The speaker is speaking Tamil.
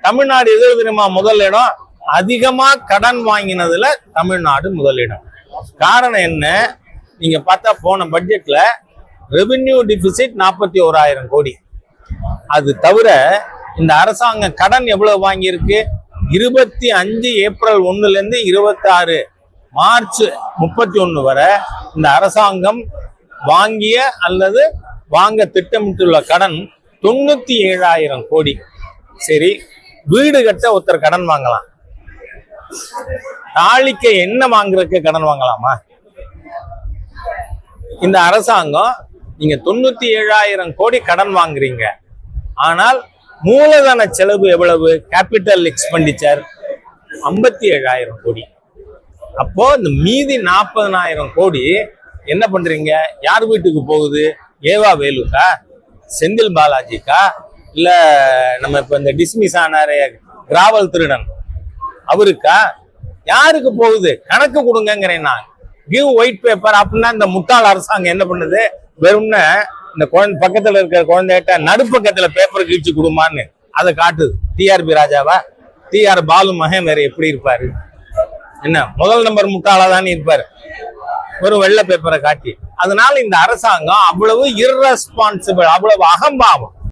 தமிழ்நாடு எது தெரியுமா முதலிடம்? அதிகமா கடன் வாங்கினதுல தமிழ்நாடு முதலிடம். காரணம் என்ன? நீங்க பார்த்தா போன பட்ஜெட்ல ரெவென்யூ டிபிசிட் 41,000 கோடி. அது தவிர இந்த அரசாங்கம் கடன் எவ்வளவு வாங்கியிருக்கு? 25 ஏப்ரல் 1ல இருந்து 26 மார்ச் 31 வரை இந்த அரசாங்கம் வாங்கிய அல்லது வாங்க திட்டமிட்டுள்ள கடன் 97,000 கோடி. சரி, வீடு கட்ட ஒருத்தர் கடன் வாங்கலாம், தாளிக்க என்ன வாங்குறதுக்கு கடன் வாங்கலாமா? இந்த அரசாங்கம் நீங்க 97,000 கோடி கடன் வாங்குறீங்க, ஆனால் மூலதன செலவு எவ்வளவு? கேபிட்டல் எக்ஸ்பெண்டிச்சர் 57,000 கோடி. அப்போ இந்த மீதி 40,000 கோடி என்ன பண்றீங்க? யார் வீட்டுக்கு போகுது? ஏவா வேலுக்கா, செந்தில் பாலாஜிக்கா, இல்ல நம்ம இப்ப இந்த டிஸ்மிஸ் ஆனாரே கிராவல் திருடன் அவருக்கா? யாருக்கு போகுது? கணக்கு கொடுங்கிறேன் நான். கிவ் ஒயிட் பேப்பர் அப்படின்னா இந்த முட்டாள் அரசாங்கம் என்ன பண்ணுது? வெறும்னா இந்த குழந்தை பக்கத்துல இருக்கிற குழந்தைகிட்ட நடுப்பக்கத்துல பேப்பர் கிழிச்சு கொடுமான்னு அதை காட்டுது. டிஆர்பி ராஜாவா? டிஆர் பாலு மகன் வேற எப்படி இருப்பாரு? என்ன முதல் நம்பர் முட்டாளா தானே இருப்பாரு, ஒரு வெள்ளை பேப்பரை காட்டி. அதனால இந்த அரசாங்கம் அவ்வளவு இர்ரெஸ்பான்சிபிள், அவ்வளவு அகம்பாவம்.